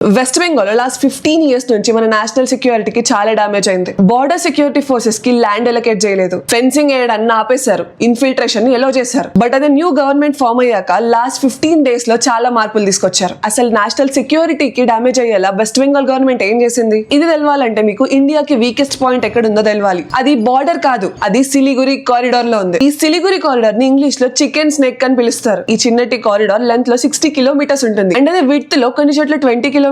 West Bengal last 15 years నుంచి మన national సెక్యూరిటీకి చాలా డ్యామేజ్ అయింది. బార్డర్ సెక్యూరిటీ ఫోర్సెస్ కి ల్యాండ్ ఎలకేట్ చేయలేదు, ఫెన్సింగ్ వేయడాన్ని ఆపేశారు, ఇన్ఫిల్ట్రేషన్ ని ఎలో చేశారు. బట్ అదే న్యూ గవర్నమెంట్ ఫామ్ అయ్యాక లాస్ట్ 15 days లో చాలా మార్పులు తీసుకొచ్చారు. అసలు నేషనల్ సెక్యూరిటీకి డ్యామేజ్ అయ్యేలా వెస్ట్ బెంగాల్ గవర్నమెంట్ ఏం చేసింది? ఇది తెలవాలంటే మీకు ఇండియాకి వీకెస్ట్ పాయింట్ ఎక్కడ ఉందో తెలవాలి. అది బార్డర్ కాదు, అది సిలిగురి కారిడార్ లో ఉంది. ఈ సిలిగురి కారిడార్ ని ఇంగ్లీష్ లో చికెన్ స్నేక్ అని పిలుస్తారు. ఈ చిన్నటి కారిడార్ లెంత్ లో 60 kilometers ఉంటుంది. అండ్ అదే విడ్త్ లో కొన్ని చోట్ల 20 kilometers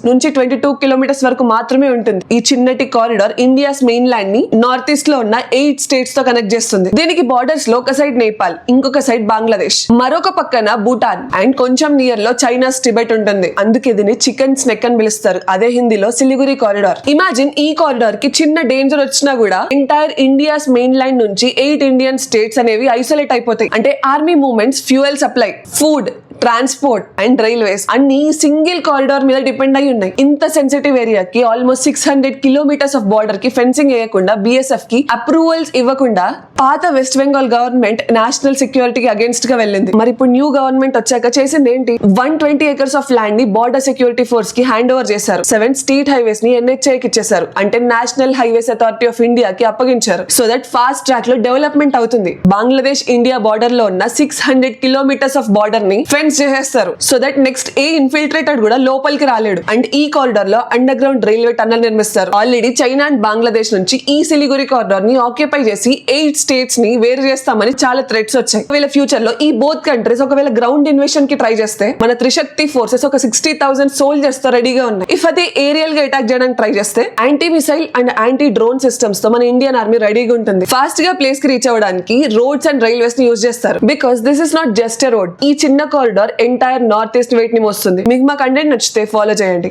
నుంచి 22 kilometers వరకు మాత్రమే ఉంటుంది. ఈ చిన్నటి కారిడార్ ఇండియాస్ మెయిన్ ల్యాండ్ ని నార్త్ ఈస్ట్ లో ఉన్న 8 states తో కనెక్ట్ చేస్తుంది. దీనికి బార్డర్స్ లో ఒక సైడ్ నేపాల్, ఇంకొక సైడ్ బంగ్లాదేశ్, మరొక పక్కన భూటాన్ అండ్ కొంచెం నియర్ లో చైనాస్ టిబెట్ ఉంటుంది. అందుకే దీన్ని చికెన్ స్నెక్ అని పిలుస్తారు. అదే హిందీలో సిలిగురి కారిడార్. ఇమాజిన్ ఈ కారిడార్ కి చిన్న డేంజర్ వచ్చినా కూడా ఎంటైర్ ఇండియాస్ మెయిన్ ల్యాండ్ నుంచి 8 ఇండియన్ స్టేట్స్ అనేవి ఐసోలేట్ అయిపోతాయి. అంటే army movements, fuel supply, food, transport and railways అన్ని సింగిల్ కారిడార్ మీద డిపెండ్ అయి ఉన్నాయి. ఇంత సెన్సిటివ్ ఏరియాకి ఆల్మోస్ట్ 600 kilometers ఆఫ్ బార్డర్ కి ఫెన్సింగ్ వేయకుండా, బిఎస్ఎఫ్ కి అప్రూవల్స్ ఇవ్వకుండా పాత వెస్ట్ బెంగాల్ గవర్నమెంట్ నేషనల్ సెక్యూరిటీకి అగేన్స్ట్ గా వెళ్ళింది. మరి ఇప్పుడు న్యూ గవర్నమెంట్ వచ్చాక చేసింది ఏంటి? 120 acres ఆఫ్ ల్యాండ్ ని బార్డర్ సెక్యూరిటీ ఫోర్స్ కి హ్యాండ్ ఓవర్ చేశారు. 7 state హైవేస్ ని NHA కి ఇచ్చేశారు. అంటే national highways authority of India కి అప్పగించారు. సో దట్ ఫాస్ట్ ట్రాక్ లో డెవలప్మెంట్ అవుతుంది. బంగ్లాదేశ్ ఇండియా బార్డర్ లో ఉన్న 600 kilometers ఆఫ్ బార్డర్ ని చేసేస్తారు. సో దట్ నెక్స్ట్ ఏ ఇన్ఫిల్ట్రేటెడ్ కూడా లోపలికి రాలేడు. అండ్ ఈ కారిడార్ లో అండర్ గ్రౌండ్ రైల్వే టన్నల్ నిర్మిస్తారు. ఆల్రెడీ చైనా అండ్ బంగ్లాదేశ్ నుంచి ఈ సిలిగురి కారిడార్ ని ఆక్యుపై చేసి 8 states ని వేరు చేస్తామని చాలా థ్రెట్స్ వచ్చాయి. ఒకవేళ ఫ్యూచర్ లో ఈ బోత్ కంట్రీస్ ఒకవేళ గ్రౌండ్ ఇన్వేషన్ కి ట్రై చేస్తే మన త్రిశక్తి ఫోర్సెస్ ఒక 60,000 soldiers తో రెడీగా ఉన్నాయి. ఇఫ్ అది ఏరియల్ గా అటాక్ చేయడానికి ట్రై చేస్తే anti missile and anti drone systems తో మన ఇండియన్ ఆర్మీ రెడీగా ఉంటుంది. ఫాస్ట్ గా ప్లేస్ కి రీచ్ అవ్వడానికి రోడ్స్ అండ్ రైల్వేస్ ని యూజ్ చేస్తారు. Because this is not just a road. ఈ చిన్న corridor entire north east weight ని మోస్తుంది. మీకు మా కంటెంట్ నచ్చితే ఫాలో చేయండి.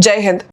జై హింద్.